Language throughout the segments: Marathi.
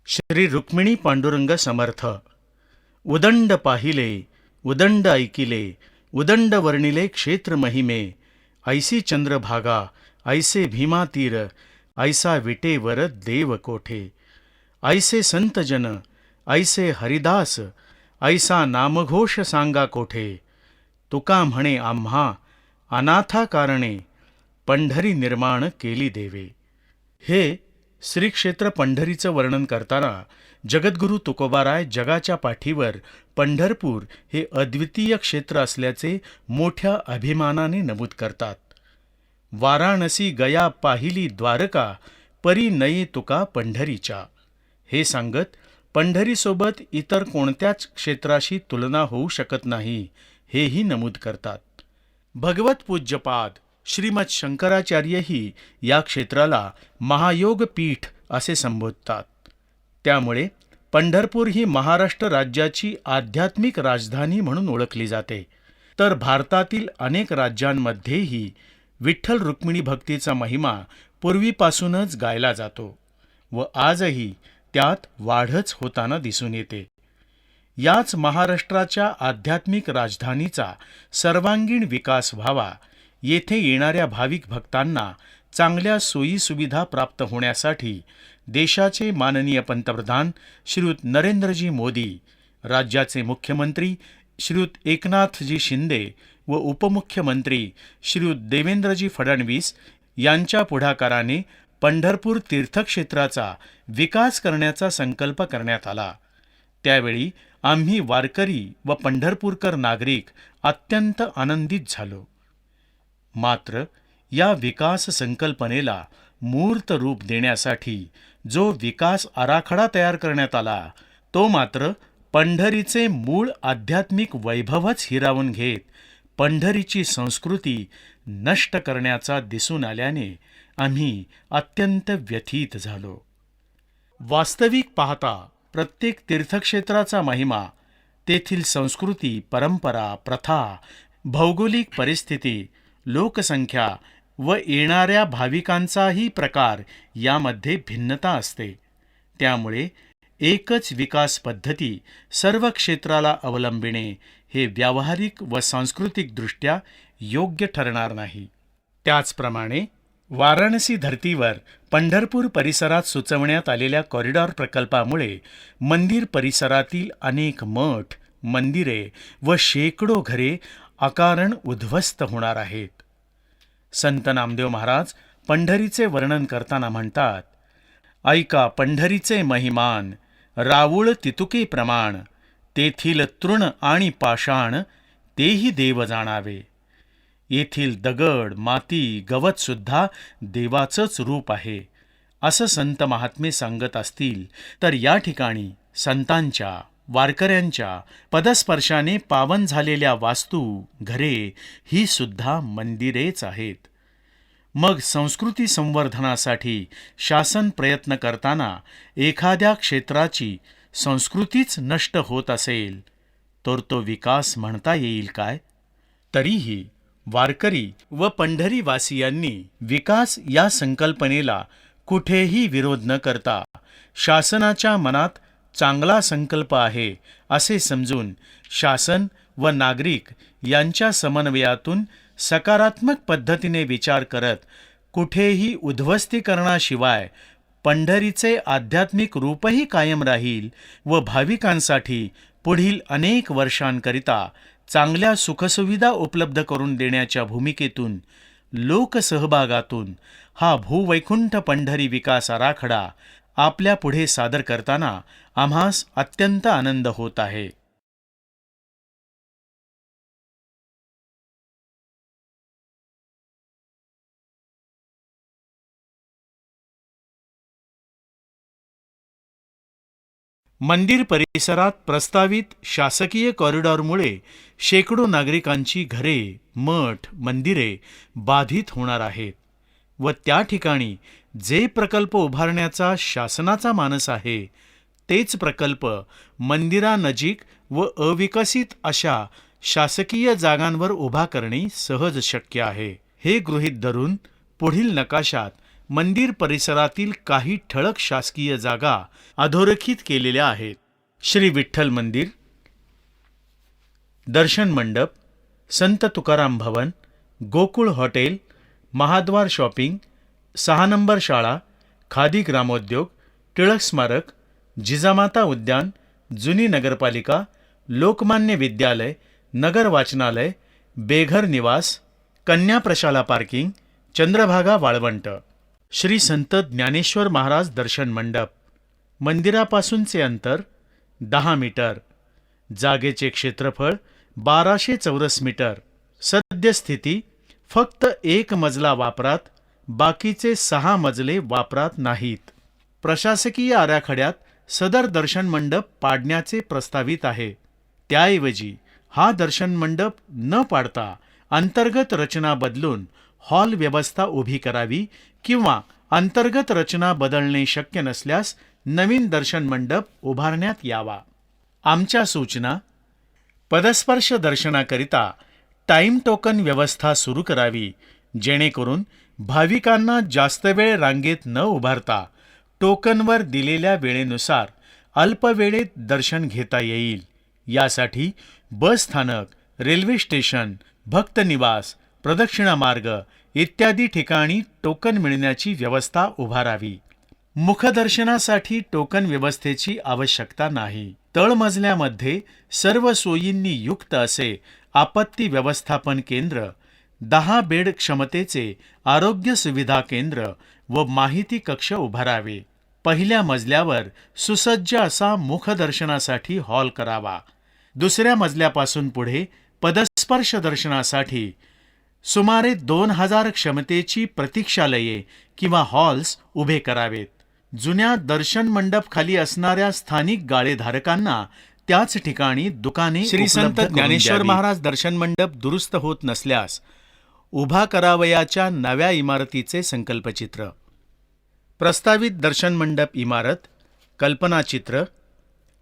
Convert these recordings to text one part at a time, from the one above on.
श्री रुक्मिणी पांडुरंग समर्थ. उदंड पाहिले, उदंड ऐकिले, उदंड वर्णिले क्षेत्र महिमे. ऐसी चंद्रभागा, ऐसे भीमातीर, ऐसा विटेवर देव कोठे. ऐसे संत जन, ऐसे हरिदास, ऐसा नामघोष सांगा कोठे. तुका म्हणे आम्हा अनाथा कारणे, पंढरी निर्माण केली देवे. हे श्री क्षेत्र पंढरीचं वर्णन करताना जगद्गुरू तुकोबाराय जगाच्या पाठीवर पंढरपूर हे अद्वितीय क्षेत्र असल्याचे मोठ्या अभिमानाने नमूद करतात. वाराणसी गया पाहिली द्वारका, परी नये तुका पंढरीच्या. हे सांगत पंढरीसोबत इतर कोणत्याच क्षेत्राशी तुलना होऊ शकत नाही हेही नमूद करतात. भगवत पूज्यपाद श्रीमद शंकराचार्यही या क्षेत्राला महायोग पीठ असे संबोधतात. त्यामुळे पंढरपूर ही महाराष्ट्र राज्याची आध्यात्मिक राजधानी म्हणून ओळखली जाते. तर भारतातील अनेक राज्यांमध्येही विठ्ठल रुक्मिणी भक्तीचा महिमा पूर्वीपासूनच गायला जातो व आजही त्यात वाढच होताना दिसून येते. याच महाराष्ट्राच्या आध्यात्मिक राजधानीचा सर्वांगीण विकास व्हावा, येथे येणाऱ्या भाविक भक्तांना चांगल्या सोयीसुविधा प्राप्त होण्यासाठी देशाचे माननीय पंतप्रधान श्रीयुत नरेंद्रजी मोदी, राज्याचे मुख्यमंत्री श्रीयुत एकनाथजी शिंदे व उपमुख्यमंत्री श्रीयुत देवेंद्रजी फडणवीस यांच्या पुढाकाराने पंढरपूर तीर्थक्षेत्राचा विकास करण्याचा संकल्प करण्यात आला. त्यावेळी आम्ही वारकरी व पंढरपूरकर नागरिक अत्यंत आनंदित झालो. मात्र या विकास संकल्पनेला मूर्त रूप देण्यासाठी जो विकास आराखडा तयार करण्यात आला तो मात्र पंढरीचे मूळ आध्यात्मिक वैभवच हिरावून घेत पंढरीची संस्कृती नष्ट करण्याचा दिसून आल्याने आम्ही अत्यंत व्यथित झालो. वास्तविक पाहता प्रत्येक तीर्थक्षेत्राचा महिमा, तेथील संस्कृती, परंपरा, प्रथा, भौगोलिक परिस्थिती, लोकसंख्या व येणाऱ्या भाविकांचाही प्रकार यामध्ये भिन्नता असते. त्यामुळे एकच विकास पद्धती सर्व क्षेत्राला अवलंबिणे हे व्यावहारिक व सांस्कृतिकदृष्ट्या योग्य ठरणार नाही. त्याचप्रमाणे वाराणसी धर्तीवर पंढरपूर परिसरात सुचवण्यात आलेल्या कॉरिडॉर प्रकल्पामुळे मंदिर परिसरातील अनेक मठ, मंदिरे व शेकडो घरे अकारण उद्ध्वस्त होणार आहेत. संत नामदेव महाराज पंढरीचे वर्णन करताना म्हणतात, ऐका पंढरीचे महिमान, रावूळ तितुके प्रमाण, तेथील तृण आणि पाषाण, तेही देव जाणावे. येथील दगड, माती, गवत सुद्धा देवाचंच रूप आहे असं संत महात्मे सांगत असतील तर या ठिकाणी संतांच्या, वारकऱ्यांच्या पदस्पर्शाने पावन झालेल्या वास्तू, घरे ही सुद्धा मंदिरेच आहेत. मग संस्कृती संवर्धनासाठी शासन प्रयत्न करताना एखाद्या क्षेत्राची संस्कृतीच नष्ट होत असेल तर तो विकास म्हणता येईल काय? तरीही वारकरी व पंढरीवासियांनी विकास या संकल्पनेला कुठेही विरोध न करता शासनाच्या मनात चांगला संकल्प आहे असे समजून शासन व नागरिक यांच्या समन्वयातून सकारात्मक पद्धतीने विचार करत कुठेही उद्ध्वस्तीकरणाशिवाय पंढरीचे आध्यात्मिक रूपही कायम राहील व भाविकांसाठी पुढील अनेक वर्षांकरिता चांगल्या सुखसुविधा उपलब्ध करून देण्याच्या भूमिकेतून, लोकसहभागातून हा भूवैकुंठ पंढरी विकास आराखडा आपल्या पुढे सादर करताना आम्हास अत्यंत आनंद होत आहे. मंदिर परिसरात प्रस्तावित शासकीय कॉरिडॉरमुळे शेकडो नागरिकांची घरे, मठ, मंदिरे बाधित होणार आहेत व त्या ठिकाणी जे प्रकल्प उभारण्याचा शासनाचा मानस आहे तेच प्रकल्प मंदिरानजीक व अविकसित अशा शासकीय जागांवर उभा करणे सहज शक्य आहे. हे गृहीत धरून पुढील नकाशात मंदिर परिसरातील काही ठळक शासकीय जागा अधोरेखित केलेल्या आहेत. श्री विठ्ठल मंदिर, दर्शन मंडप, संत तुकाराम भवन, गोकुळ हॉटेल, महाद्वार शॉपिंग, 6 नंबर शाळा, खादी ग्रामोद्योग, टिळक स्मारक, जिजामाता उद्यान, जुनी नगरपालिका, लोकमान्य विद्यालय, नगर वाचनालय, बेघर निवास, कन्या प्रशाला पार्किंग, चंद्रभागा वाळवंट. श्री संत ज्ञानेश्वर महाराज दर्शन मंडप, मंदिरापासूनचे अंतर 10 मीटर, जागेचे क्षेत्रफळ 1200 चौरस मीटर. सद्यस्थिती फक्त 1 मजला वापरात, बाकीचे 6 मजले वापरात नाहीत. प्रशासकीय आराखड्यात सदर दर्शन मंडप पाडण्याचे प्रस्तावित आहे. त्याऐवजी हा दर्शन मंडप न पाडता अंतर्गत रचना बदलून हॉल व्यवस्था उभी करावी किंवा अंतर्गत रचना बदलणे शक्य नसल्यास नवीन दर्शन मंडप उभारण्यात यावा. आमच्या सूचना: पदस्पर्श दर्शनाकरिता टाइम टोकन व्यवस्था सुरू करावी, जेणेकरून भाविकांना जास्त वेळ रांगेत न उभारता टोकनवर दिलेल्या वेळेनुसार अल्पवेळेत दर्शन घेता येईल. यासाठी बस स्थानक, रेल्वे स्टेशन, भक्त निवास, प्रदक्षिणा मार्ग इत्यादी ठिकाणी टोकन मिळण्याची व्यवस्था उभारावी. मुखदर्शनासाठी टोकन व्यवस्थेची आवश्यकता नाही. तळमजल्यामध्ये सर्व सोयींनी युक्त असे आपत्ती व्यवस्थापन केंद्र, 10 बेड क्षमतेचे आरोग्य सुविधा केंद्र व माहिती कक्ष उभारावे. पहिल्या मजल्यावर सुसज्ज असा मुखदर्शनासाठी हॉल करावा. दुसऱ्या मजल्यापासून पुढे पदस्पर्श दर्शनासाठी सुमारे 2000 क्षमतेची प्रतीक्षालये किंवा हॉल्स उभे करावेत. जुन्या दर्शन मंडप खाली असणाऱ्या स्थानिक गाळेधारकांना त्याच ठिकाणी दुकाने श्री संत ज्ञानेश्वर महाराज दर्शन मंडप दुरुस्त होत नसल्यास उभा करावयाच्या नव्या इमारतीचे संकल्पचित्र, प्रस्तावित दर्शन मंडप इमारत, कल्पनाचित्र,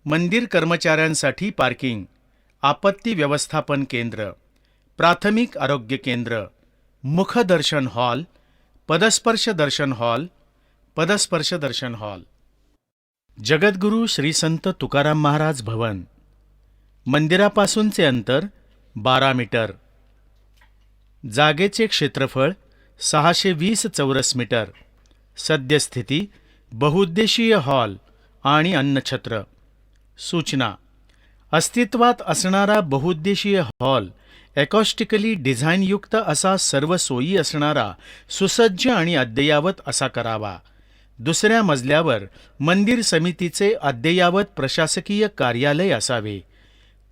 मंदिर कर्मचाऱ्यांसाठी पार्किंग, आपत्ती व्यवस्थापन केंद्र, प्राथमिक आरोग्य केंद्र, मुखदर्शन हॉल, पदस्पर्श दर्शन हॉल, पदस्पर्श दर्शन हॉल. जगद्गुरू श्री संत तुकाराम महाराज भवन, मंदिरापासूनचे अंतर 12 मीटर, जागेचे क्षेत्रफळ 620 चौरस मीटर. सद्यस्थिती बहुउद्देशीय हॉल आणि अन्नछत्र. सूचना: अस्तित्वात असणारा बहुउद्देशीय हॉल एकॉस्टिकली डिझाईनयुक्त असा सर्व सोयी असणारा सुसज्ज आणि अद्ययावत असा करावा. दुसऱ्या मजल्यावर मंदिर समितीचे अद्ययावत प्रशासकीय कार्यालय असावे.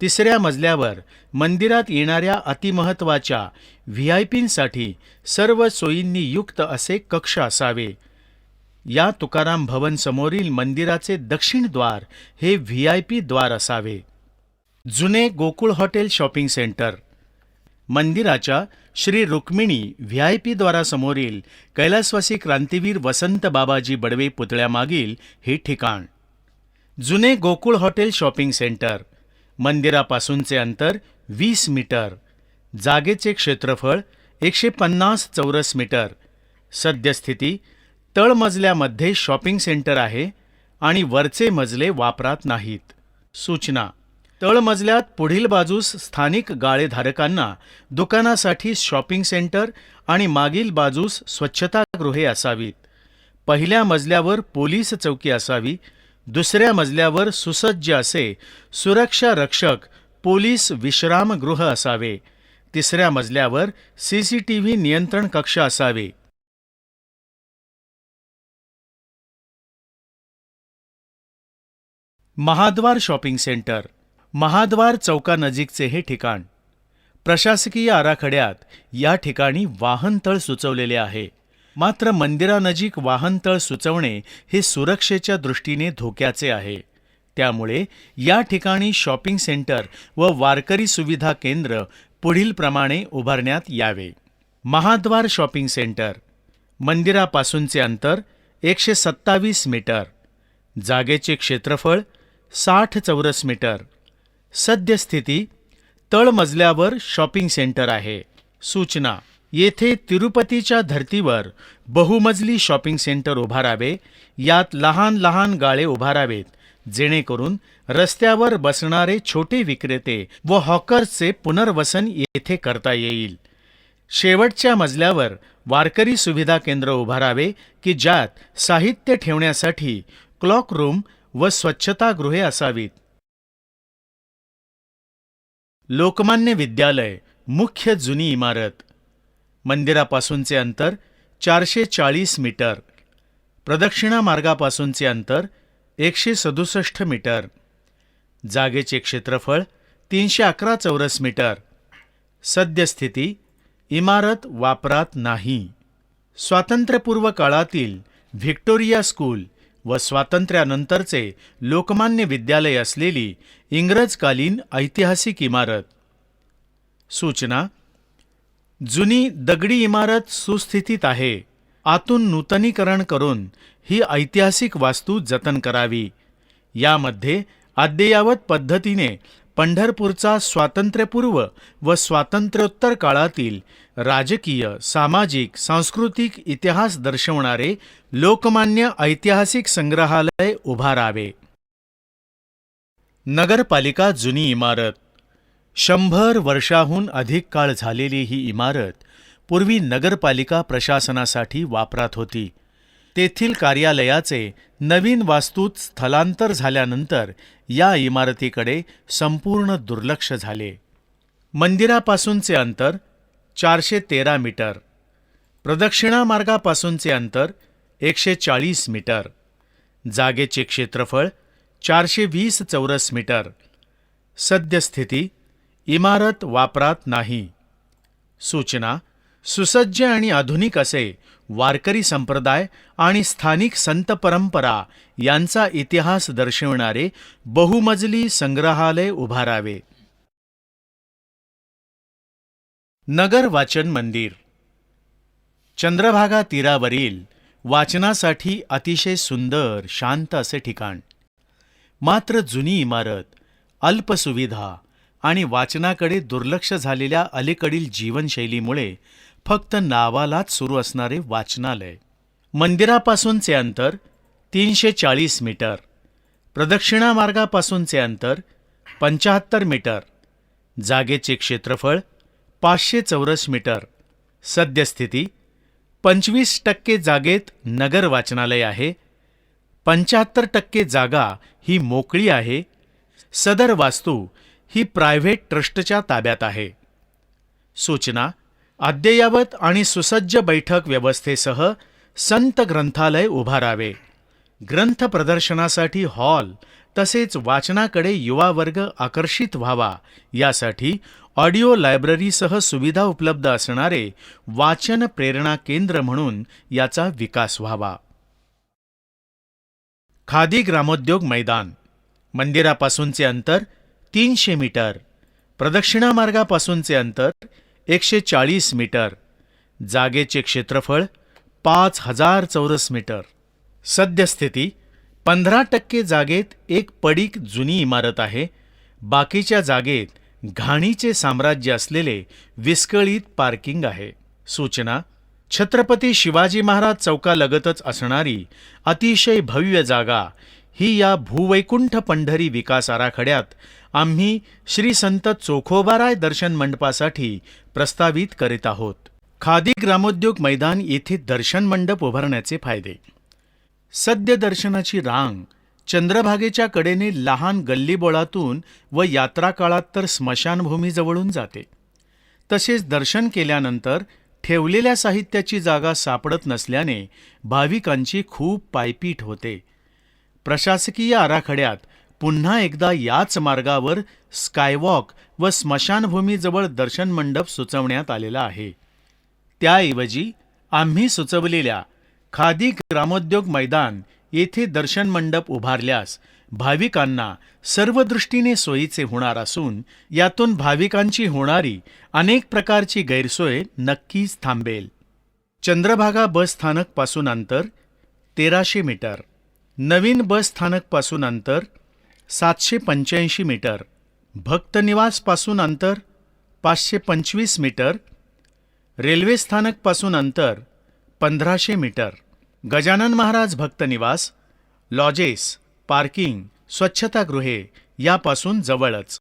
तिसऱ्या मजल्यावर मंदिरात येणाऱ्या अतिमहत्वाच्या व्हीआयपींसाठी सर्व सोयींनी युक्त असे कक्ष असावे. या तुकाराम भवन समोरील मंदिराचे दक्षिण द्वार हे व्हीआयपी द्वार असावे. जुने गोकुळ हॉटेल शॉपिंग सेंटर, मंदिराच्या श्री रुक्मिणी व्हीआयपी द्वारासमोरील कैलासवासी क्रांतीवीर वसंत बाबाजी बडवे पुतळ्यामागील हे ठिकाण. जुने गोकुळ हॉटेल शॉपिंग सेंटर, मंदिरापासूनचे अंतर 20 मीटर, जागेचे क्षेत्रफळ 150 चौरस मीटर. सद्यस्थिती तळमजल्यामध्ये शॉपिंग सेंटर आहे आणि वरचे मजले वापरात नाहीत. सूचना: तळमजल्यात पुढील बाजूस स्थानिक गाळेधारकांना दुकानासाठी शॉपिंग सेंटर आणि मागील बाजूस स्वच्छतागृहे असावीत. पहिल्या मजल्यावर पोलीस चौकी असावी. दुसऱ्या मजल्यावर सुसज्ज असे सुरक्षा रक्षक पोलीस विश्रामगृह असावे. तिसऱ्या मजल्यावर सीसीटीव्ही नियंत्रण कक्ष असावे. महाद्वार शॉपिंग सेंटर, महाद्वार चौकानजीकचे हे ठिकाण. प्रशासकीय आराखड्यात या ठिकाणी वाहनतळ सुचवलेले आहे. मात्र मंदिरानजीक वाहनतळ सुचवणे हे सुरक्षेच्या दृष्टीने धोक्याचे आहे. त्यामुळे या ठिकाणी शॉपिंग सेंटर व वारकरी सुविधा केंद्र पुढीलप्रमाणे उभारण्यात यावे. महाद्वार शॉपिंग सेंटर, मंदिरापासूनचे अंतर 127 मीटर, जागेचे क्षेत्रफळ 60 चौरस मीटर. सद्यस्थिती तळमजल्यावर शॉपिंग सेंटर आहे. सूचना: येथे तिरुपतीच्या धर्तीवर बहुमजली शॉपिंग सेंटर उभारावे, यात लहान लहान गाळे उभारावेत, जेणेकरून रस्त्यावर बसणारे छोटे विक्रेते व हॉकर्सचे पुनर्वसन येथे करता येईल. शेवटच्या मजल्यावर वारकरी सुविधा केंद्र उभारावे की ज्यात साहित्य ठेवण्यासाठी क्लॉक रूम व स्वच्छतागृहे असावीत. लोकमान्य विद्यालय मुख्य जुनी इमारत. मंदिरापासूनचे अंतर 440 मीटर. प्रदक्षिणा मार्गापासूनचे अंतर 167 मीटर. जागेचे क्षेत्रफळ 311 चौरस मीटर. सद्यस्थिती इमारत वापरात नाही. स्वातंत्र्यपूर्व काळातील व्हिक्टोरिया स्कूल व स्वातंत्र्यानंतरचे लोकमान्य विद्यालय असलेली इंग्रजकालीन ऐतिहासिक इमारत. सूचना: जुनी दगडी इमारत सुस्थितीत आहे. आतून नूतनीकरण करून ही ऐतिहासिक वास्तू जतन करावी. यामध्ये अद्ययावत पद्धतीने पंढरपूरचा स्वातंत्र्यपूर्व व स्वातंत्र्योत्तर काळातील राजकीय, सामाजिक, सांस्कृतिक इतिहास दर्शवणारे लोकमान्य ऐतिहासिक संग्रहालय उभारावे. नगरपालिका जुनी इमारत. 100 वर्षाहून अधिक काळ झालेली ही इमारत पूर्वी नगरपालिका प्रशासनासाठी वापरात होती. तेथील कार्यालयाचे नवीन वास्तूत स्थलांतर झाल्यानंतर या इमारतीकडे संपूर्ण दुर्लक्ष झाले. मंदिरापासूनचे अंतर 413 मीटर. प्रदक्षिणा मार्गापासूनचे अंतर 140 मीटर. जागेचे क्षेत्रफळ 420 चौरस मीटर. सद्यस्थिती इमारत वापरात नाही. सूचना: सुसज्ज आणि आधुनिक असे वारकरी संप्रदाय आणि स्थानिक संत परंपरा यांचा इतिहास दर्शविणारे बहुमजली संग्रहालय उभारावे. नगर वाचन मंदिर. चंद्रभागा तीरावरील वाचनासाठी अतिशय सुंदर शांत असे ठिकाण. मात्र जुनी इमारत, अल्पसुविधा आणि वाचनाकडे दुर्लक्ष झालेल्या अलीकडील जीवनशैलीमुळे फक्त नावालाच सुरू असणारे वाचनालय. मंदिरापासूनचे अंतर 340 मीटर. प्रदक्षिणा मार्गापासूनचे अंतर 75 मीटर. जागेचे क्षेत्रफळ 500 चौरस मीटर. सद्यस्थिती 25% जागेत नगर वाचनालय आहे. 75% जागा ही मोकळी आहे. सदर वास्तू ही प्रायव्हेट ट्रस्टच्या ताब्यात आहे. सूचना: अद्ययावत आणि सुसज्ज बैठक व्यवस्थेसह संत ग्रंथालय उभारावे. ग्रंथ प्रदर्शनासाठी हॉल तसेच वाचनाकडे युवा वर्ग आकर्षित व्हावा यासाठी ऑडिओ लायब्ररीसह सुविधा उपलब्ध असणारे वाचन प्रेरणा केंद्र म्हणून याचा विकास व्हावा. खादी ग्रामोद्योग मैदान. मंदिरापासूनचे अंतर 300 मीटर. प्रदक्षिणा मार्गापासूनचे अंतर 140 मीटर. जागेचे क्षेत्रफळ 5000 चौरस मीटर. सद्यस्थिती 15% जागेत एक पडीक जुनी इमारत आहे. बाकीच्या जागेत घाणीचे साम्राज्य असलेले विस्कळीत पार्किंग आहे. सूचना: छत्रपती शिवाजी महाराज चौकालगतच असणारी अतिशय भव्य जागा ही या भूवैकुंठ पंढरी विकास आराखड्यात आम्ही श्री संत चोखोबाराय दर्शन मंडपासाठी प्रस्तावित करीत आहोत. खादी ग्रामोद्योग मैदान येथे दर्शन मंडप उभारण्याचे फायदे. सद्य दर्शनाची रांग चंद्रभागेच्या कडेने लहान गल्लीबोळातून व यात्रा काळात तर स्मशानभूमीजवळून जाते. तसेच दर्शन केल्यानंतर ठेवलेल्या साहित्याची जागा सापडत नसल्याने भाविकांची खूप पायपीट होते. प्रशासकीय आराखड्यात पुन्हा एकदा याच मार्गावर स्कायवॉक व स्मशानभूमीजवळ दर्शन मंडप सुचवण्यात आलेला आहे. त्याऐवजी आम्ही सुचवलेल्या खादी ग्रामोद्योग मैदान येथे दर्शन मंडप उभारल्यास भाविकांना सर्व दृष्टीने सोयीचे होणार असून यातून भाविकांची होणारी अनेक प्रकारची गैरसोय नक्कीच थांबेल. चंद्रभागा बस स्थानक पासून अंतर 1300 मीटर. नवीन बस स्थानक पासून अंतर 785 मीटर. भक्तनिवास पासून अंतर 525 मीटर. रेल्वे स्थानकपासून अंतर 1500 मीटर. गजानन महाराज भक्त निवास, लॉजेस, पार्किंग, स्वच्छतागृहे यापासून जवळच.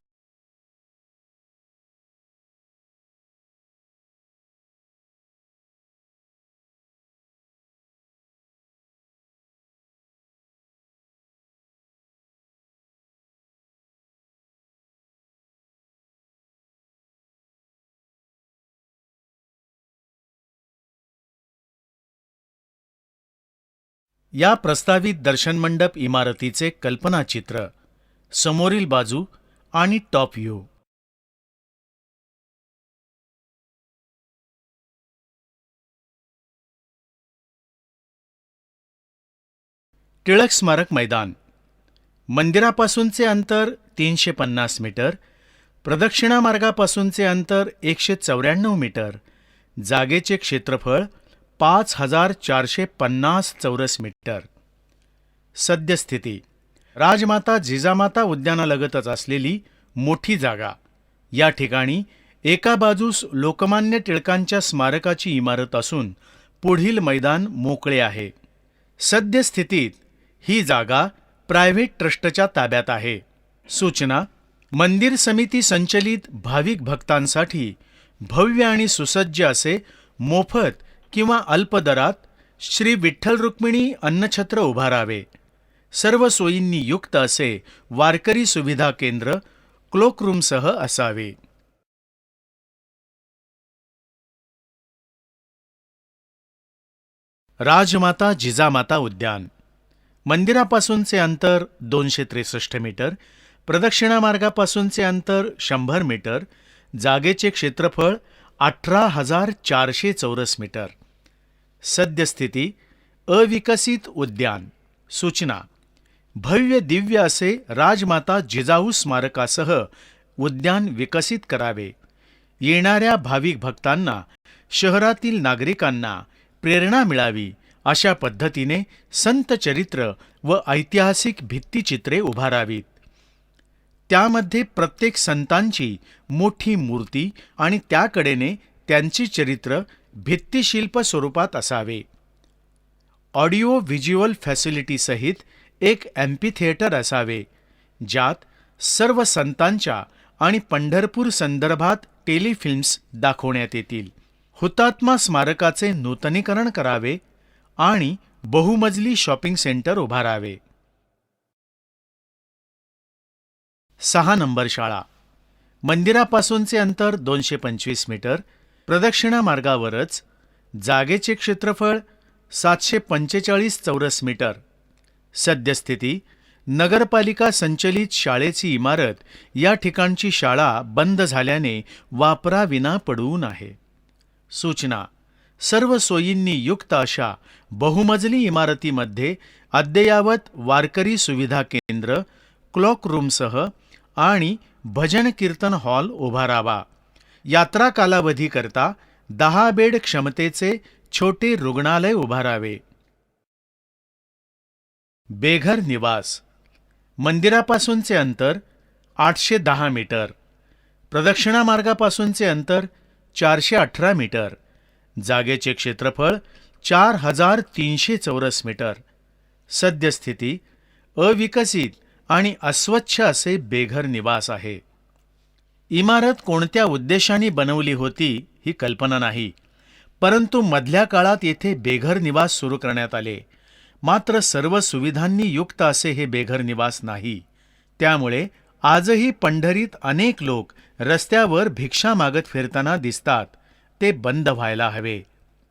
या प्रस्तावित दर्शन मंडप इमारतीचे कल्पनाचित्र, समोरील बाजू आणि टॉप व्ह्यू. टिळक स्मारक मैदान. मंदिरापासूनचे अंतर 350 मीटर. प्रदक्षिणा मार्गापासूनचे अंतर 194 मीटर. जागेचे क्षेत्रफळ 5450 चौरस मीटर. सद्यस्थिती: राजमाता जिजामाता उद्यानालगतच असलेली मोठी जागा. या ठिकाणी एका बाजूस लोकमान्य टिळकांच्या स्मारकाची इमारत असून पुढील मैदान मोकळे आहे. सद्यस्थितीत ही जागा प्रायव्हेट ट्रस्टच्या ताब्यात आहे. सूचना: मंदिर समिती संचलित भाविक भक्तांसाठी भव्य आणि सुसज्ज असे मोफत किंवा अल्प दरात श्री विठ्ठल रुक्मिणी अन्नछत्र उभारावे. सर्व सोयींनी युक्त असे वारकरी सुविधा केंद्र क्लोकरूमसह असावे. राजमाता जिजामाता उद्यान. मंदिरापासूनचे अंतर 263 मीटर. प्रदक्षिणा मार्गापासूनचे अंतर 100 मीटर. जागेचे क्षेत्रफळ 18,400 चौरस मीटर. सद्यस्थिती: अविकसित उद्यान. सूचना: भव्य दिव्य असे राजमाता जिजाऊ स्मारकासह उद्यान विकसित करावे. येणाऱ्या भाविक भक्तांना, शहरातील नागरिकांना प्रेरणा मिळावी अशा पद्धतीने संत चरित्र व ऐतिहासिक भित्तिचित्रे उभारावीत. त्यामध्ये प्रत्येक संतांची मोठी मूर्ती आणि त्याकडेने त्यांची चरित्र भित्तिशिल्प स्वरूपात असावे. ऑडिओ व्हिज्युअल फॅसिलिटीसहित एक ॲम्फीथिएटर असावे, ज्यात सर्व संतांच्या आणि पंढरपूर संदर्भात टेलिफिल्म्स दाखवण्यात येतील. हुतात्मा स्मारकाचे नूतनीकरण करावे आणि बहुमजली शॉपिंग सेंटर उभारावे. 6 नंबर शाळा. मंदिरापासूनचे अंतर 225 मीटर. प्रदक्षिणा मार्गावरच. जागेचे क्षेत्रफळ 745 चौरस मीटर. सद्यस्थिती: नगरपालिका संचलित शाळेची इमारत या ठिकाणची शाळा बंद झाल्याने वापराविना पडून आहे. सूचना: सर्व सोयींनी युक्त अशा बहुमजली इमारतीमध्ये अद्ययावत वारकरी सुविधा केंद्र क्लॉकरूमसह आणि भजन कीर्तन हॉल उभारावा. यात्रा कालावधीकरता 10 बेड क्षमतेचे छोटे रुग्णालय उभारावे. बेघर निवास. मंदिरापासूनचे अंतर 810 मीटर. प्रदक्षिणा मार्गापासूनचे अंतर 418 मीटर. जागेचे क्षेत्रफळ 4300 चौरस मीटर. सद्यस्थिती: अविकसित आणि अस्वच्छ असे बेघर निवास आहे. इमारत कोणत्या उद्देशाने बनवली होती ही कल्पना नाही, परंतु मधल्या काळात येथे बेघर निवास सुरू करण्यात आले. मात्र सर्व सुविधांनी युक्त असे हे बेघर निवास नाही. त्यामुळे आजही पंढरीत अनेक लोक रस्त्यावर भिक्षा मागत फिरताना दिसतात. ते बंद व्हायला हवे.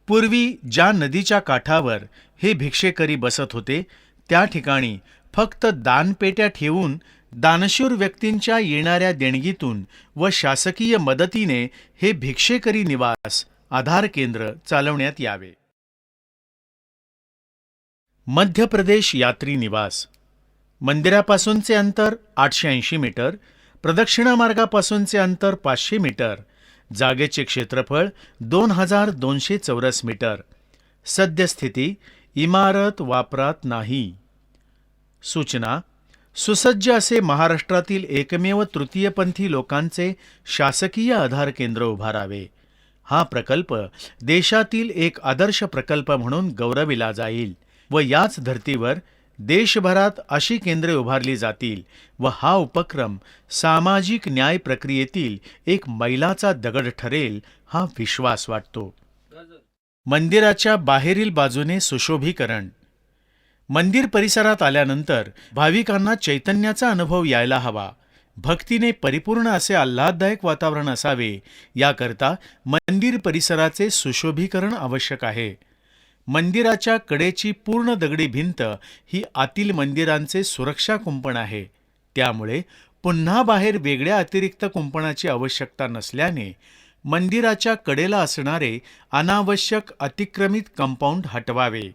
पूर्वी ज्या नदीच्या काठावर हे भिक्षेकरी बसत होते, त्या ठिकाणी फक्त दानपेट्या ठेवून दानशूर व्यक्तींच्या येणाऱ्या देणगीतून व शासकीय मदतीने हे भिक्षेकरी निवास आधार केंद्र चालवण्यात यावे. मध्य प्रदेश यात्री निवास. मंदिरापासूनचे अंतर 880 मीटर. प्रदक्षिणा मार्गापासूनचे अंतर 500 मीटर. जागेचे क्षेत्रफळ 2200 चौरस मीटर. सद्यस्थिती: इमारत वापरात नाही. सूचना: सुसज्ज असे महाराष्ट्रातील एकमेव तृतीयपंथी लोकांचे शासकीय आधार केंद्र उभारावे. हा प्रकल्प देशातील एक आदर्श प्रकल्प म्हणून गौरविला जाईल व याच धर्तीवर देशभरात अशी केंद्रे उभारली जातील व हा उपक्रम सामाजिक न्याय प्रक्रियेतील एक मैलाचा दगड ठरेल हा विश्वास वाटतो. मंदिराच्या बाहेरील बाजूने सुशोभीकरण. मंदिर परिसरात आल्यानंतर भाविकांना चैतन्याचा अनुभव यायला हवा. भक्तीने परिपूर्ण असे आल्हाददायक वातावरण असावे याकरता मंदिर परिसराचे सुशोभीकरण आवश्यक आहे. मंदिराच्या कडेची पूर्ण दगडी भिंत ही आतील मंदिरांचे सुरक्षा कुंपण आहे. त्यामुळे पुन्हा बाहेर वेगळ्या अतिरिक्त कुंपणाची आवश्यकता नसल्याने मंदिराच्या कडेला असणारे अनावश्यक अतिक्रमित कंपाऊंड हटवावे.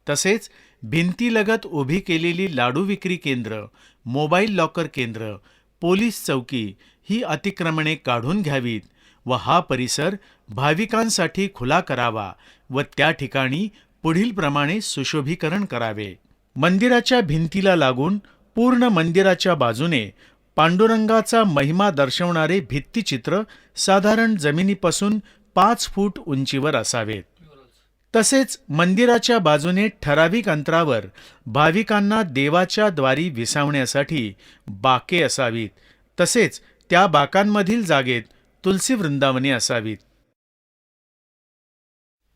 तसेच भिंतीलगत उभी केलेली लाडू विक्री केंद्र, मोबाईल लॉकर केंद्र, पोलीस चौकी ही अतिक्रमणे काढून घ्यावीत व हा परिसर भाविकांसाठी खुला करावा व त्या ठिकाणी पुढील प्रमाणे सुशोभीकरण करावे. मंदिराच्या भिंतीला लागून पूर्ण मंदिराच्या बाजूने पांडुरंगाचा महिमा दर्शवणारे भित्तिचित्र साधारण जमिनीपासून 5 फूट उंचीवर असावेत. तसेच मंदिराच्या बाजूने ठराविक अंतरावर भाविकांना देवाच्या द्वारी विसावण्यासाठी बाके असावीत. तसेच त्या बाकांमधील जागेत तुलसी वृंदावने असावीत.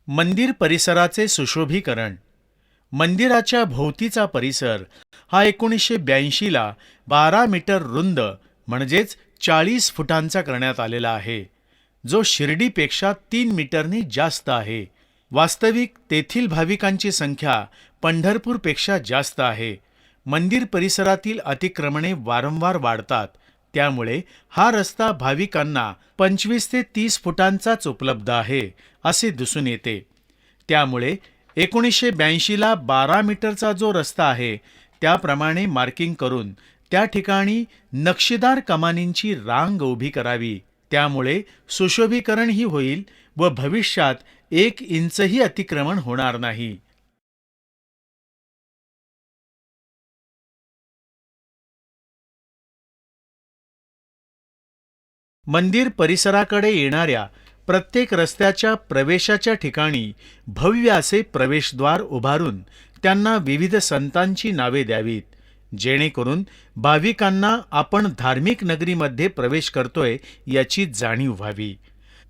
मंदिर परिसराचे सुशोभीकरण. मंदिराच्या भोवतीचा परिसर हा 1982ला 12 मीटर रुंद म्हणजेच 40 फुटांचा करण्यात आलेला आहे, जो शिर्डीपेक्षा 3 मीटरने जास्त आहे. वास्तविक तेथील भाविकांची संख्या पंढरपूरपेक्षा जास्त आहे. मंदिर परिसरातील अतिक्रमणे वारंवार वाढतात. त्यामुळे हा रस्ता भाविकांना 25 ते 30 फुटांचाच उपलब्ध आहे असे दिसून येते. त्यामुळे 1982ला 12 मीटरचा जो रस्ता आहे त्याप्रमाणे मार्किंग करून त्या ठिकाणी नक्षीदार कमानींची रांग उभी करावी. त्यामुळे सुशोभीकरणही होईल व भविष्यात 1 इंचही अतिक्रमण होणार नाही. मंदिर परिसराकडे येणाऱ्या प्रत्येक रस्त्याच्या प्रवेशाच्या ठिकाणी भव्य असे प्रवेशद्वार उभारून त्यांना विविध संतांची नावे द्यावीत, जेणेकरून भाविकांना आपण धार्मिक नगरीमध्ये प्रवेश करतोय याची जाणीव व्हावी.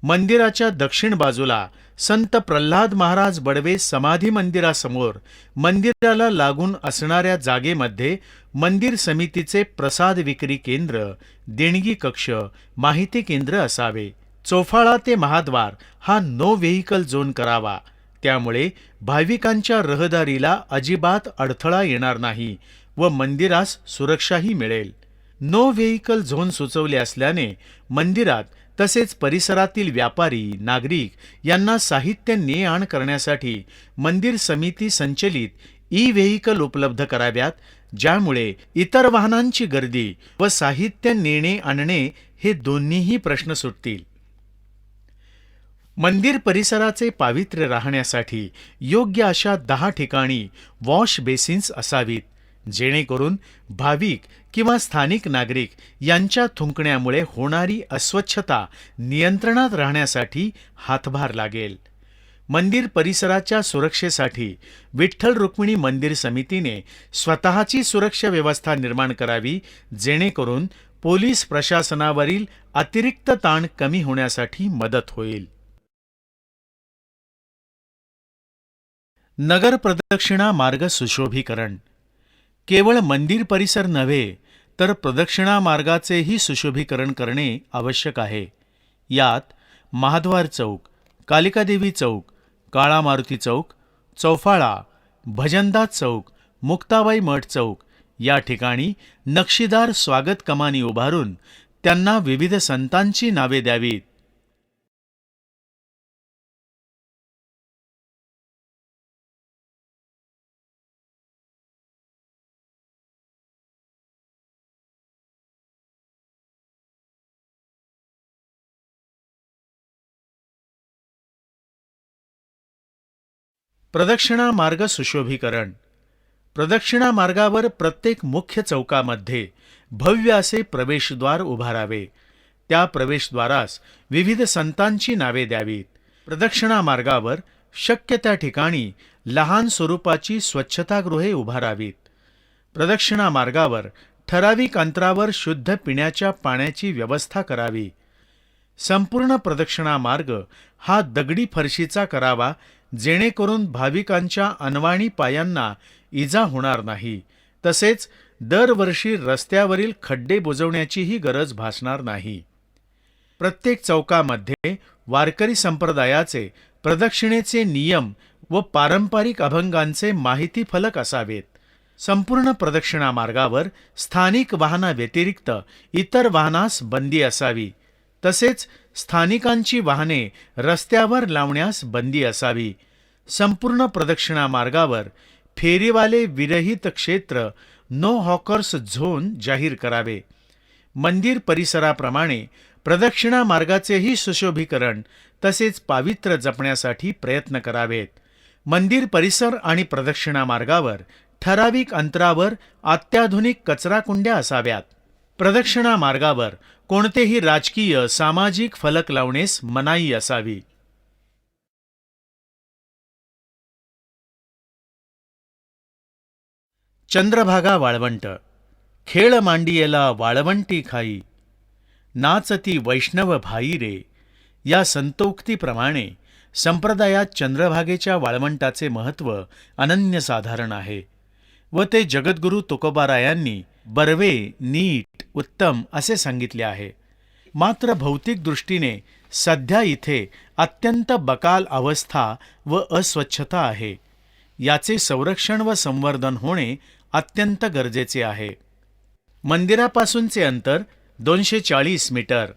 मंदिराच्या दक्षिण बाजूला संत प्रल्हाद महाराज बडवे समाधी मंदिरासमोर मंदिराला लागून असणाऱ्या जागेमध्ये मंदिर समितीचे प्रसाद विक्री केंद्र, देणगी कक्ष, माहिती केंद्र असावे. चोफाळा ते महाद्वार हा नो व्हेइकल झोन करावा. त्यामुळे भाविकांच्या रहदारीला अजिबात अडथळा येणार नाही व मंदिरास सुरक्षाही मिळेल. नो व्हेइकल झोन सुचवले असल्याने मंदिरात तसेच परिसरातील व्यापारी, नागरिक यांना साहित्य ने आण करण्यासाठी मंदिर समिती संचलित ई-व्हेइकल उपलब्ध कराव्यात, ज्यामुळे इतर वाहनांची गर्दी व साहित्य नेणे आणणे हे दोन्हीही प्रश्न सुटतील. मंदिर परिसराचे पावित्र्य राहण्यासाठी योग्य अशा 10 ठिकाणी वॉश बेसिन्स असावीत, जेणेकरून भाविक किंवा स्थानिक नागरिक यांच्या थुंकण्यामुळे होणारी अस्वच्छता नियंत्रणात राहण्यासाठी हातभार लागेल. मंदिर परिसराच्या सुरक्षेसाठी विठ्ठल रुक्मिणी मंदिर समितीने स्वतःची सुरक्षा व्यवस्था निर्माण करावी, जेणेकरून पोलीस प्रशासनावरील अतिरिक्त ताण कमी होण्यासाठी मदत होईल. नगर प्रदक्षिणा मार्ग सुशोभीकरण. केवळ मंदिर परिसर नव्हे तर प्रदक्षिणा मार्गाचेही सुशोभीकरण करणे आवश्यक आहे. यात महाद्वार चौक, कालिकादेवी चौक, काळा मारुती चौक, चौफाळा, भजनदास चौक, मुक्ताबाई मठ चौक या ठिकाणी नक्षीदार स्वागत कमानी उभारून त्यांना विविध संतांची नावे द्यावीत. प्रदक्षिणा मार्ग सुशोभीकरण. प्रदक्षिणा मार्गावर प्रत्येक मुख्य चौकामध्ये भव्य असे प्रवेशद्वार उभारावे. त्या प्रवेशद्वारास विविध संतांची नावे द्यावीत. प्रदक्षिणा मार्गावर शक्य त्या ठिकाणी लहान स्वरूपाची स्वच्छतागृहे उभारावीत. प्रदक्षिणा मार्गावर ठराविक अंतरावर शुद्ध पिण्याच्या पाण्याची व्यवस्था करावी. संपूर्ण प्रदक्षिणा मार्ग हा दगडी फरशीचा करावा, जेणेकरून भाविकांच्या अनवाणी पायांना इजा होणार नाही. तसेच दरवर्षी रस्त्यावरील खड्डे बुजवण्याचीही गरज भासणार नाही. प्रत्येक चौकामध्ये वारकरी संप्रदायाचे प्रदक्षिणेचे नियम व पारंपरिक अभंगांचे माहिती फलक असावेत. संपूर्ण प्रदक्षिणा मार्गावर स्थानिक वाहनाव्यतिरिक्त इतर वाहनास बंदी असावी. तसेच स्थानिकांची वाहने रस्त्यावर लावण्यास बंदी असावी. संपूर्ण प्रदक्षिणा मार्गावर फेरीवाले विरहित क्षेत्र नो हॉकर्स झोन जाहीर करावे. मंदिर परिसराप्रमाणे प्रदक्षिणा मार्गाचेही सुशोभीकरण तसेच पावित्र्य जपण्यासाठी प्रयत्न करावेत. मंदिर परिसर आणि प्रदक्षिणा मार्गावर ठराविक अंतरावर अत्याधुनिक कचराकुंड्या असाव्यात. प्रदक्षिणा मार्गावर कोणतेही राजकीय सामाजिक फलक लावण्यास मनाई असावी. चंद्रभागा वाळवंट. खेळ मांडियेला वाळवंटी खाई, नाचती वैष्णव भाई रे. या संतोक्तीप्रमाणे संप्रदायात चंद्रभागेच्या वाळवंटाचे महत्त्व अनन्यसाधारण आहे व ते जगद्गुरू तुकोबारायांनी बर्वे, नीट, उत्तम असे सांगितले आहे. मात्र भौतिक दृष्टीने सध्या इथे अत्यंत बकाल अवस्था व अस्वच्छता आहे. याचे संरक्षण व संवर्धन होणे अत्यंत गरजेचे आहे. मंदिरापासूनचे अंतर 240 मीटर,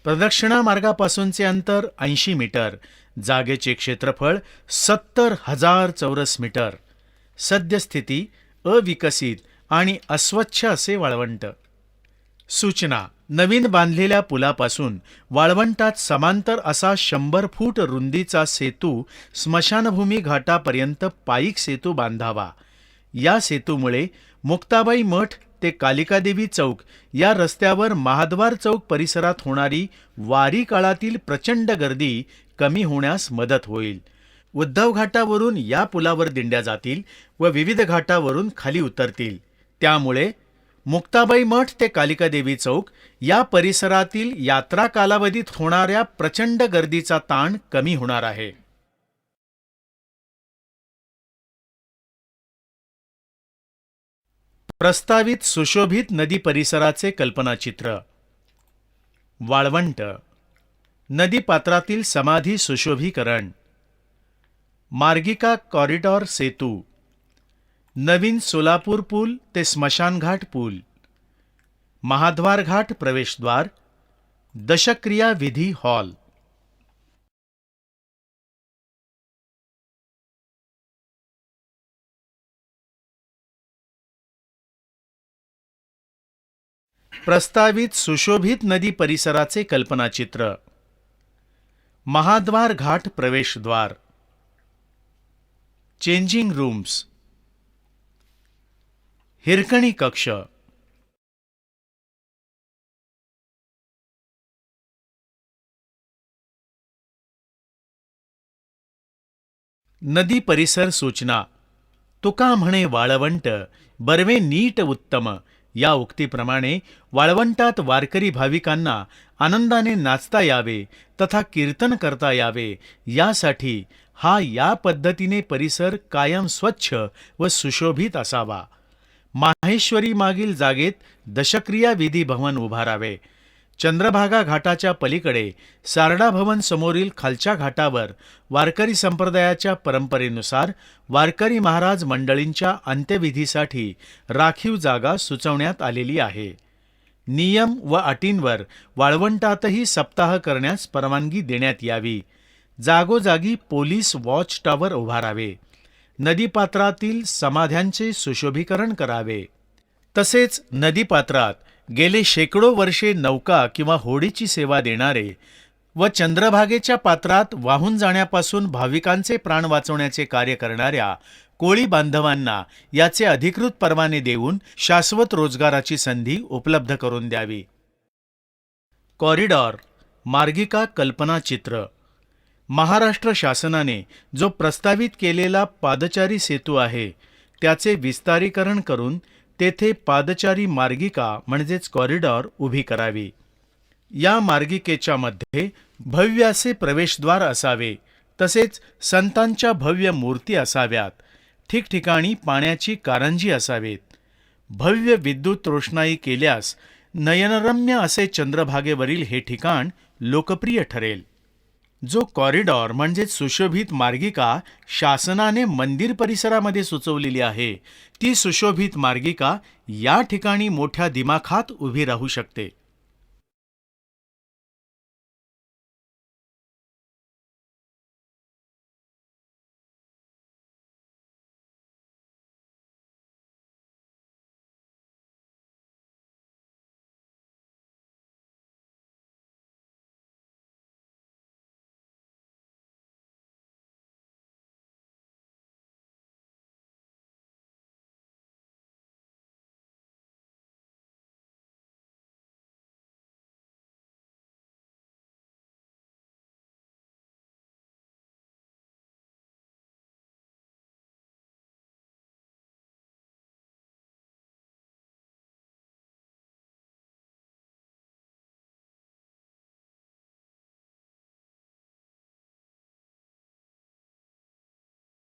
प्रदक्षिणा मार्गापासूनचे अंतर 80 मीटर, जागेचे क्षेत्रफळ 70,000 चौरस मीटर. सद्यस्थिती अविकसित आणि अस्वच्छ असे वाळवंट. सूचना: नवीन बांधलेल्या पुलापासून वाळवंटात समांतर असा 100 फूट रुंदीचा सेतू स्मशानभूमी घाटापर्यंत पाईक सेतू बांधावा. या सेतूमुळे मुक्ताबाई मठ ते कालिकादेवी चौक या रस्त्यावर महाद्वार चौक परिसरात होणारी वारी काळातील प्रचंड गर्दी कमी होण्यास मदत होईल. उद्धव घाटावरून या पुलावर दिंड्या जातील व विविध घाटावरून खाली उतरतील. त्यामुळे मुक्ताबाई मठ ते कालिकादेवी चौक या परिसरातील यात्रा कालावधीत होणाऱ्या प्रचंड गर्दीचा ताण कमी होणार आहे. प्रस्तावित सुशोभित नदी परिसराचे कल्पनाचित्र. वाळवंट. नदीपात्रातील समाधी सुशोभीकरण. मार्गिका कॉरिडॉर सेतू. नवीन सोलापूर पूल ते स्मशानघाट पूल. महाद्वार घाट प्रवेशद्वार. दशक्रिया विधी हॉल. प्रस्तावित सुशोभित नदी परिसराचे कल्पनाचित्र. महाद्वार घाट प्रवेशद्वार. Changing rooms. हिरकणी कक्ष. नदी परिसर सूचना. तुका म्हणे वाळवंट, बर्वे नीट उत्तम. या उक्तीप्रमाणे वाळवंटात वारकरी भाविकांना आनंदाने नाचता यावे तथा कीर्तन करता यावे, यासाठी हा या पद्धतीने परिसर कायम स्वच्छ व सुशोभित असावा. माहेश्वरी मागील जागेत दशक्रिया विधी भवन उभारावे. चंद्रभागा घाटाच्या पलीकडे सारडा भवन समोरील खालच्या घाटावर वारकरी संप्रदायाच्या परंपरेनुसार वारकरी महाराज मंडळींच्या अंत्यविधीसाठी राखीव जागा सुचवण्यात आलेली आहे. नियम व अटींवर वाळवंटातही सप्ताह करण्यास परवानगी देण्यात यावी. जागोजागी पोलीस वॉच टॉवर उभारावे. नदीपात्रातील समाध्यांचे सुशोभीकरण करावे. तसेच नदीपात्रात गेले शेकडो वर्षे नौका किंवा होडीची सेवा देणारे व चंद्रभागेच्या पात्रात वाहून जाण्यापासून भाविकांचे प्राण वाचवण्याचे कार्य करणाऱ्या कोळी बांधवांना याचे अधिकृत परवाने देऊन शाश्वत रोजगाराची संधी उपलब्ध करून द्यावी. कॉरिडॉर. मार्गिका कल्पनाचित्र. महाराष्ट्र शासनाने जो प्रस्तावित केलेला पादचारी सेतू आहे त्याचे विस्तारीकरण करून तेथे पादचारी मार्गिका म्हणजेच कॉरिडॉर उभी करावी. या मार्गिकेच्या मध्ये भव्य असे प्रवेशद्वार असावे, तसेच संतांच्या भव्य मूर्ती असाव्यात. ठिकठिकाणी पाण्याची कारंजी असावेत. भव्य विद्युत रोषणाई केल्यास नयनरम्य असे चंद्रभागेवरील हे ठिकाण लोकप्रिय ठरेल. जो कॉरिडॉर म्हणजेच सुशोभित मार्गिका शासनाने मंदिर परिसरामध्ये सुचवलेली आहे, ती सुशोभित मार्गिका या ठिकाणी मोठ्या दिमाखात उभी राहू शकते.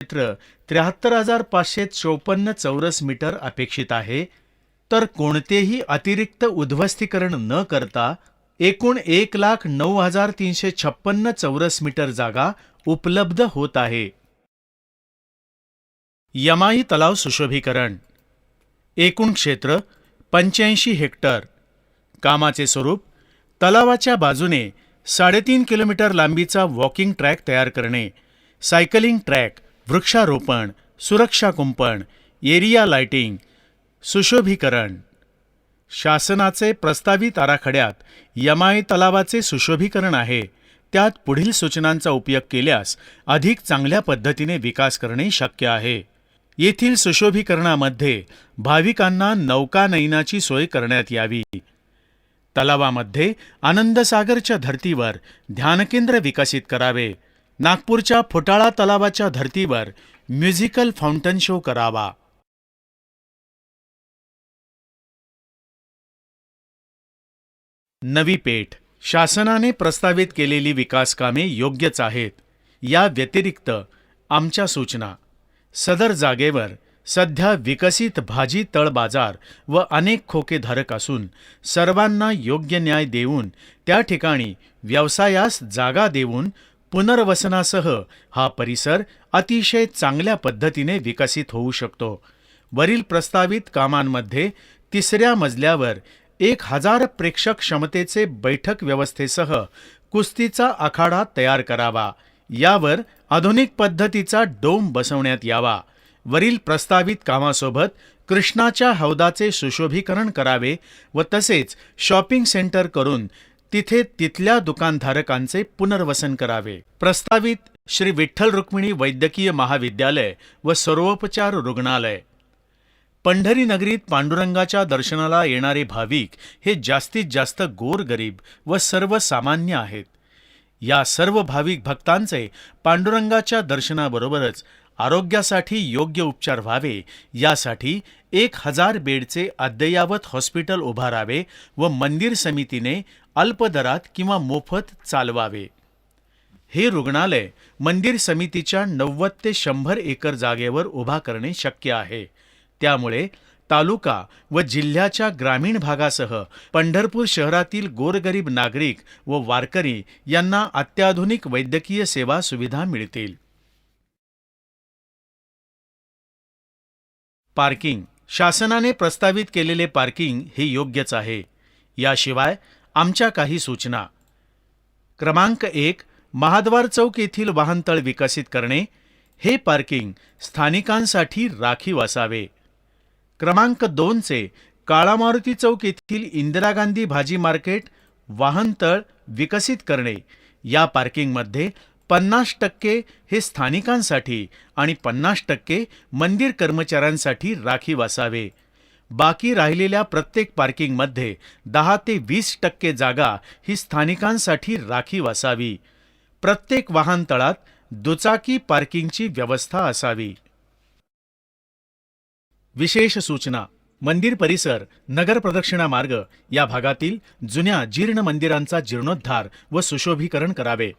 क्षेत्र 73,554 चौरस मीटर अपेक्षित आहे. तर कोणतेही अतिरिक्त उद्ध्वस्तीकरण न करता एकूण 1,09,356 चौरस मीटर जागा उपलब्ध होत आहे. यमाई तलाव सुशोभीकरण. एकूण क्षेत्र 85 हेक्टर. कामाचे स्वरूप: तलावाच्या बाजूने 3.5 किलोमीटर लांबीचा वॉकिंग ट्रॅक तयार करणे, सायकलिंग ट्रॅक, वृक्षारोपण, सुरक्षा कुंपण, एरिया लाइटिंग. सुशोभीकरण. शासनाचे प्रस्तावित आराखड्यात यमाई तलावाचे सुशोभीकरण आहे. त्यात पुढील सूचनांचा उपयोग केल्यास अधिक चांगल्या पद्धतीने विकास करणे शक्य आहे. येथील सुशोभीकरणामध्ये भाविकांना नौकानयनाची सोय करण्यात यावी. तलावामध्ये आनंदसागरच्या धर्तीवर ध्यानकेंद्र विकसित करावे. नागपूरच्या फुटाळा तलावाच्या धर्तीवर म्युझिकल फाउंटन शो करावा. नवी पेठ. शासनाने प्रस्तावित केलेली विकास कामे योग्यच आहेत. या व्यतिरिक्त आमच्या सूचना: सदर जागेवर सध्या विकसित भाजी तळ बाजार व अनेक खोकेधारक असून सर्वांना योग्य न्याय देऊन त्या ठिकाणी व्यवसायास जागा देऊन पुनर्वसनासह हा परिसर अतिशय चांगल्या पद्धतीने विकसित होऊ शकतो. वरील प्रस्तावित कामांमध्ये 3ऱ्या मजल्यावर 1,000 प्रेक्षक क्षमतेचे बैठक व्यवस्थेसह कुस्तीचा आखाडा तयार करावा. यावर आधुनिक पद्धतीचा डोम बसवण्यात यावा. वरील प्रस्तावित कामासोबत कृष्णाच्या हौदाचे सुशोभीकरण करावे व तसेच शॉपिंग सेंटर करून तिथे तिथल्या दुकानधारकांचे पुनर्वसन करावे. प्रस्तावित श्री विठ्ठल रुक्मिणी वैद्यकीय महाविद्यालय व सर्वोपचार रुग्णालय. पंढरी नगरीत पांडुरंगाच्या दर्शनाला येणारे भाविक हे जास्तीत जास्त गोरगरीब व सर्वसामान्य आहेत. या सर्व भाविक भक्तांचे पांडुरंगाच्या दर्शनाबरोबरच आरोग्यासाठी योग्य उपचार व्हावे यासाठी 1,000 बेडचे अद्ययावत हॉस्पिटल उभारावे व मंदिर समितीने अल्पदरात किंवा मोफत चालवावे. हे रुग्णालय मंदिर समितीच्या 90 ते 100 एकर जागेवर उभा करणे शक्य आहे. त्यामुळे तालुका व जिल्ह्याच्या ग्रामीण भागासह पंढरपूर शहरातील गोरगरीब नागरिक व वारकरी यांना अत्याधुनिक वैद्यकीय सेवा सुविधा मिळतील. पार्किंग. शासनाने प्रस्तावित केलेले पार्किंग हे योग्यच आहे. याशिवाय आमच्या काही सूचना: क्रमांक 1, महाद्वार चौक येथील वाहनतळ विकसित करणे. हे पार्किंग स्थानिकांसाठी राखीव असावे. क्रमांक 2 चे काळा मारुती चौक येथील इंदिरा गांधी भाजी मार्केट वाहनतळ विकसित करणे. या पार्किंगमध्ये 50% हे स्थानिकांसाठी आणि 50% मंदिर कर्मचाऱ्यांसाठी राखीव असावे. बाकी राहिलेल्या प्रत्येक पार्किंगमध्ये 10 ते 20% जागा ही स्थानिकांसाठी राखीव असावी. प्रत्येक वाहनतळात दुचाकी पार्किंगची व्यवस्था असावी. विशेष सूचना. मंदिर परिसर, नगर प्रदक्षिणा मार्ग या भागातील जुन्या जीर्ण मंदिरांचा जीर्णोद्धार व सुशोभीकरण करावे.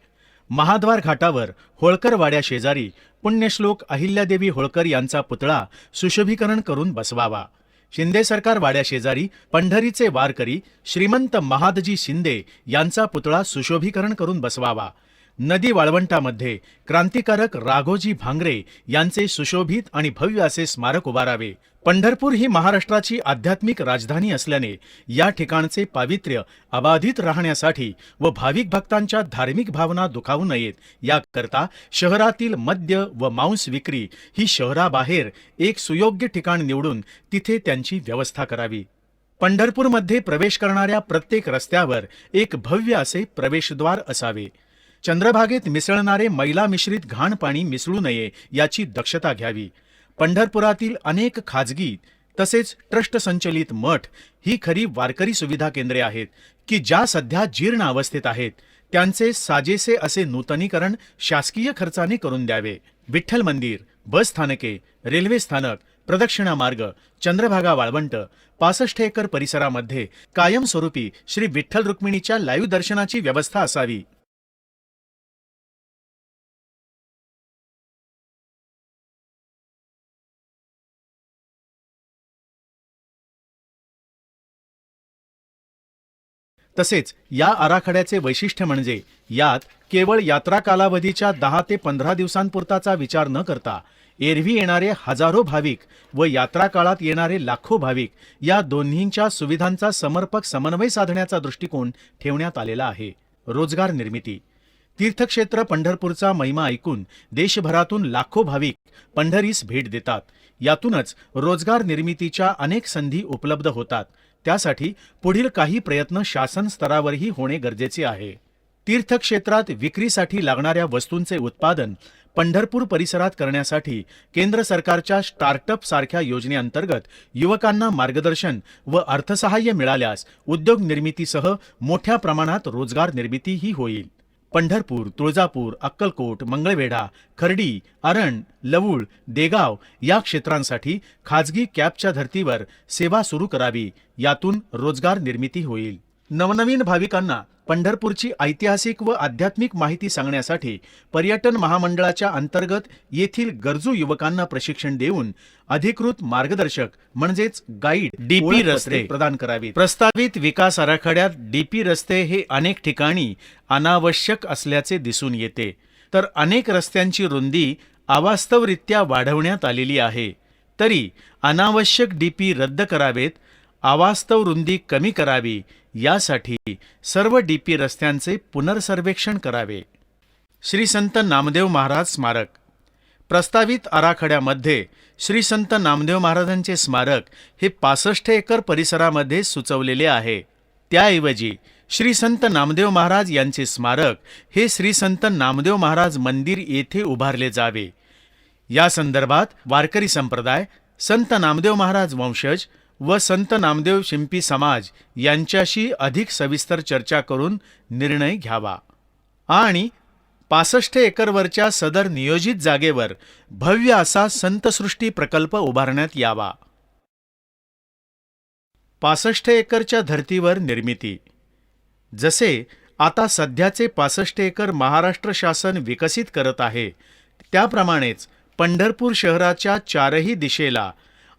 महाद्वार घाटावर होळकर वाड्या शेजारी पुण्यश्लोक अहिल्यादेवी होळकर यांचा पुतळा सुशोभीकरण करून बसवावा. शिंदे सरकार वाड्या शेजारी पंढरीचे वारकरी श्रीमंत महादजी शिंदे यांचा पुतळा सुशोभीकरण करून बसवावा. नदी वाळवंटामध्ये क्रांतिकारक राघोजी भांगरे यांचे सुशोभित आणि भव्य असे स्मारक उभारावे. पंढरपूर ही महाराष्ट्राची आध्यात्मिक राजधानी असल्याने या ठिकाणचे पावित्र्य अबाधित राहण्यासाठी व भाविक भक्तांच्या धार्मिक भावना दुखावू नयेत याकरता शहरातील मद्य व मांस विक्री ही शहराबाहेर एक सुयोग्य ठिकाण निवडून तिथे त्यांची व्यवस्था करावी. पंढरपूरमध्ये प्रवेश करणाऱ्या प्रत्येक रस्त्यावर एक भव्य असे प्रवेशद्वार असावे. चंद्रभागेत मिसळणारे मैला मिश्रित घाण पाणी मिसळू नये याची दक्षता घ्यावी. पंढरपुरातील अनेक खाजगी तसेच ट्रस्ट संचलित मठ ही खरी वारकरी सुविधा केंद्रे आहेत की ज्या सध्या जीर्ण अवस्थेत आहेत. त्यांचे साजेसे असे नूतनीकरण शासकीय खर्चाने करून द्यावे. विठ्ठल मंदिर, बस स्थानके, रेल्वे स्थानक, प्रदक्षिणा मार्ग, चंद्रभागा वाळवंट, 65 एकर परिसरामध्ये कायमस्वरूपी श्री विठ्ठल रुक्मिणीच्या लाईव्ह दर्शनाची व्यवस्था असावी. तसेच या आराखड्याचे वैशिष्ट्य म्हणजे यात केवळ यात्रा कालावधीच्या 10 ते 15 दिवसांपुरताचा विचार न करता एरवी येणारे हजारो भाविक व यात्रा काळात येणारे लाखो भाविक या दोन्हींच्या सुविधांचा समर्पक समन्वय साधण्याचा दृष्टिकोन ठेवण्यात आलेला आहे. रोजगार निर्मिती. तीर्थक्षेत्र पंढरपूरचा महिमा ऐकून देशभरातून लाखो भाविक पंढरीस भेट देतात. यातूनच रोजगार निर्मितीच्या अनेक संधी उपलब्ध होतात. त्यासाठी पुढील काही प्रयत्न शासन स्तरावरही होणे गरजेचे आहे. तीर्थक्षेत्रात विक्रीसाठी लागणाऱ्या वस्तूंचे उत्पादन पंढरपूर परिसरात करण्यासाठी केंद्र सरकारच्या स्टार्टअप सारख्या योजनेअंतर्गत युवकांना मार्गदर्शन व अर्थसहाय्य मिळाल्यास उद्योग निर्मितीसह मोठ्या प्रमाणात रोजगार निर्मितीही होईल. पंढरपूर, तुळजापूर, अक्कलकोट, मंगळवेढा, खर्डी, अरण, लवूळ, देगाव या क्षेत्रांसाठी खाजगी कॅबच्या धर्तीवर सेवा सुरू करावी. यातून रोजगार निर्मिती होईल. नवनवीन भाविकांना पंढरपूरची ऐतिहासिक व आध्यात्मिक माहिती सांगण्यासाठी पर्यटन महामंडळाच्या अंतर्गत येथील गरजू युवकांना प्रशिक्षण देऊन अधिकृत मार्गदर्शक म्हणजेच गाईड डीपी रस्ते प्रदान करावे. प्रस्तावित विकास आराखड्यात डीपी रस्ते हे अनेक ठिकाणी अनावश्यक असल्याचे दिसून येते. तर अनेक रस्त्यांची रुंदी अवास्तवरित्या वाढवण्यात आलेली आहे. तरी अनावश्यक डीपी रद्द करावेत, अवास्तव रुंदी कमी करावी यासाठी सर्व डीपी रस्त्यांचे पुनर्सर्वेक्षण करावे. श्री संत नामदेव महाराज स्मारक. प्रस्तावित आराखड्यामध्ये श्री संत नामदेव महाराजांचे स्मारक हे 65 एकर परिसरामध्ये सुचवलेले आहे. त्याऐवजी श्री संत नामदेव महाराज यांचे स्मारक हे श्री संत नामदेव महाराज मंदिर येथे उभारले जावे. या संदर्भात वारकरी संप्रदाय, संत नामदेव महाराज वंशज व संत नामदेव शिंपी समाज यांच्याशी अधिक सविस्तर चर्चा करून निर्णय घ्यावा आणि 65 एकरवरच्या सदर नियोजित जागेवर भव्य असा संतसृष्टी प्रकल्प उभारण्यात यावा. 65 एकरच्या धर्तीवर निर्मिती. जसे आता सध्याचे 65 एकर महाराष्ट्र शासन विकसित करत आहे, त्याप्रमाणेच पंढरपूर शहराच्या चारही दिशेला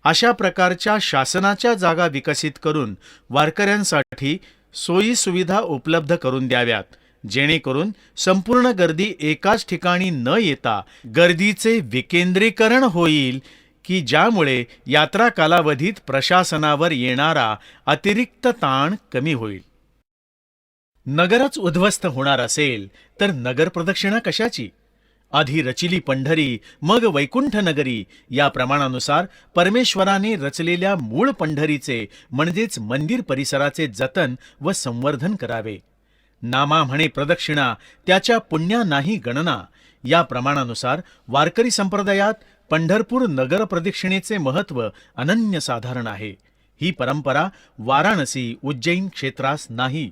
अशा प्रकारच्या शासनाच्या जागा विकसित करून वारकऱ्यांसाठी सोयी सुविधा उपलब्ध करून द्याव्यात, जेणेकरून संपूर्ण गर्दी एकाच ठिकाणी न येता गर्दीचे विकेंद्रीकरण होईल की ज्यामुळे यात्रा कालावधीत प्रशासनावर येणारा अतिरिक्त ताण कमी होईल. नगरच उद्ध्वस्त होणार असेल तर नगर प्रदक्षिणा कशाची? आधी रचिली पंढरी मग वैकुंठ नगरी या प्रमाणानुसार परमेश्वराने रचलेल्या मूळ पंढरीचे म्हणजेच मंदिर परिसराचे जतन व संवर्धन करावे. नामा म्हणे प्रदक्षिणा त्याच्या पुण्या नाही गणना या प्रमाणानुसार वारकरी संप्रदायात पंढरपूर नगर प्रदक्षिणेचे महत्त्व अनन्यसाधारण आहे. ही परंपरा वाराणसी, उज्जैन क्षेत्रास नाही,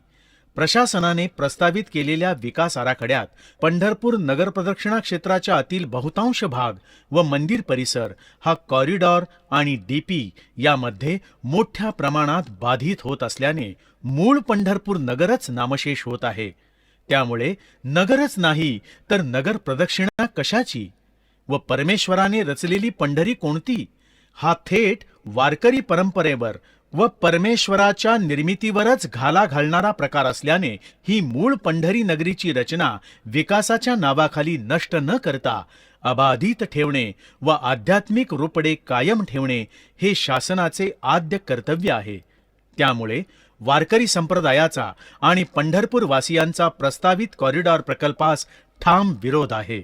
प्रशासनाने प्रस्तावित केलेल्या विकास आराखड्यात पंढरपूर नगर प्रदक्षिणा क्षेत्राच्या आतील बहुतांश भाग व मंदिर परिसर हा कॉरिडॉर आणि डीपी यामध्ये मोठ्या प्रमाणात बाधित होत असल्याने मूळ पंढरपूर नगरच नामशेष होत आहे. त्यामुळे नगरच नाही तर नगर प्रदक्षिणा कशाची व परमेश्वराने रचलेली पंढरी कोणती, हा थेट वारकरी परंपरेवर व परमेश्वराच्या निर्मितीवरच घाला घालणारा प्रकार असल्याने ही मूळ पंढरी नगरीची रचना विकासाच्या नावाखाली नष्ट न करता अबाधित ठेवणे व आध्यात्मिक रूपडे कायम ठेवणे हे शासनाचे आद्य कर्तव्य आहे. त्यामुळे वारकरी संप्रदायाचा आणि पंढरपूर वासियांचा प्रस्तावित कॉरिडॉर प्रकल्पास ठाम विरोध आहे.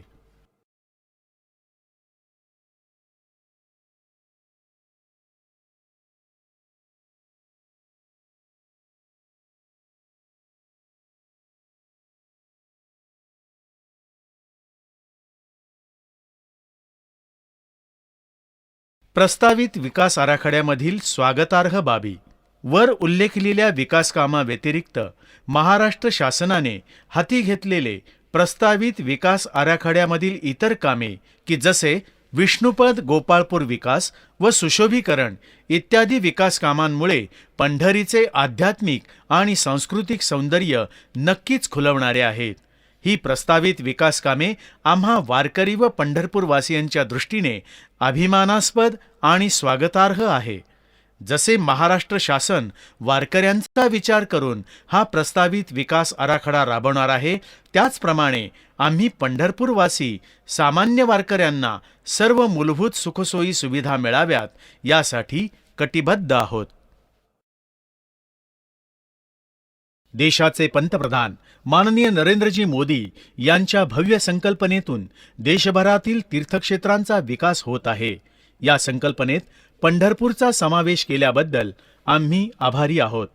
प्रस्तावित विकास आराखड्यामधील स्वागतार्ह बाबी. वर उल्लेखलेल्या विकास कामाव्यतिरिक्त महाराष्ट्र शासनाने हाती घेतलेले प्रस्तावित विकास आराखड्यामधील इतर कामे की जसे विष्णुपद गोपाळपूर विकास व सुशोभीकरण इत्यादी विकास कामांमुळे पंढरीचे आध्यात्मिक आणि सांस्कृतिक सौंदर्य नक्कीच खुलवणारे आहेत. ही प्रस्तावित विकास कामे आम्हा वारकरी व पंढरपूरवासियांच्या दृष्टीने अभिमानास्पद आणि स्वागतार्ह आहे. जसे महाराष्ट्र शासन वारकऱ्यांचा विचार करून हा प्रस्तावित विकास आराखडा राबवणार आहे, त्याचप्रमाणे आम्ही पंढरपूरवासी सामान्य वारकऱ्यांना सर्व मूलभूत सुखसोयी सुविधा मिळाव्यात यासाठी कटिबद्ध आहोत. देशाचे पंतप्रधान माननीय नरेंद्रजी मोदी यांच्या भव्य संकल्पनेतून देशभरातील तीर्थक्षेत्रांचा विकास होत आहे. या संकल्पनेत पंढरपूरचा समावेश केल्याबद्दल आम्ही आभारी आहोत.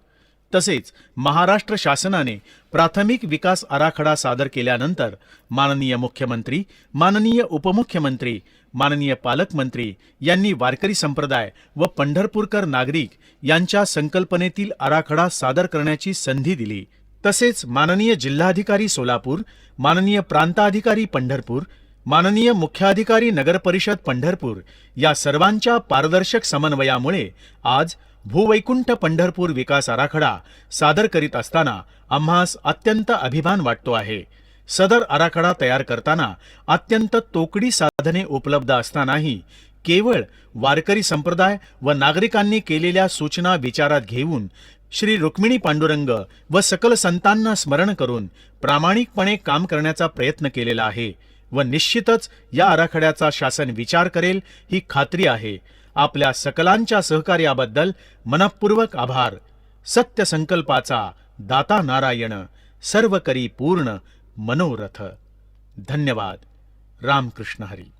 तसेच महाराष्ट्र शासनाने प्राथमिक विकास आराखडा सादर केल्यानंतर माननीय मुख्यमंत्री, माननीय उपमुख्यमंत्री, माननीय पालकमंत्री यांनी वारकरी संप्रदाय व पंढरपूरकर नागरिक यांच्या संकल्पनेतील आराखडा सादर करण्याची संधी दिली. तसेच माननीय जिल्हाधिकारी सोलापूर, माननीय प्रांताधिकारी पंढरपूर, माननीय मुख्याधिकारी नगरपरिषद पंढरपूर या सर्वांच्या पारदर्शक समन्वयामुळे आज भूवैकुंठ पंढरपूर विकास आराखडा सादर करीत असताना आम्हास अत्यंत अभिमान वाटतो आहे. सदर आराखडा तयार करताना अत्यंत तोकडी साधने उपलब्ध असतानाही केवळ वारकरी संप्रदाय व नागरिकांनी केलेल्या सूचना विचारात घेऊन श्री रुक्मिणी पांडुरंग व सकल संतांना स्मरण करून प्रामाणिकपणे काम करण्याचा प्रयत्न केलेला आहे व निश्चितच या आराखड्याचा शासन विचार करेल ही खात्री आहे. आपल्या सकलांच्या सहकार्याबद्दल मनःपूर्वक आभार. सत्य संकल्पाचा दाता नारायण, सर्व करी पूर्ण मनोरथ. धन्यवाद. रामकृष्ण हरी.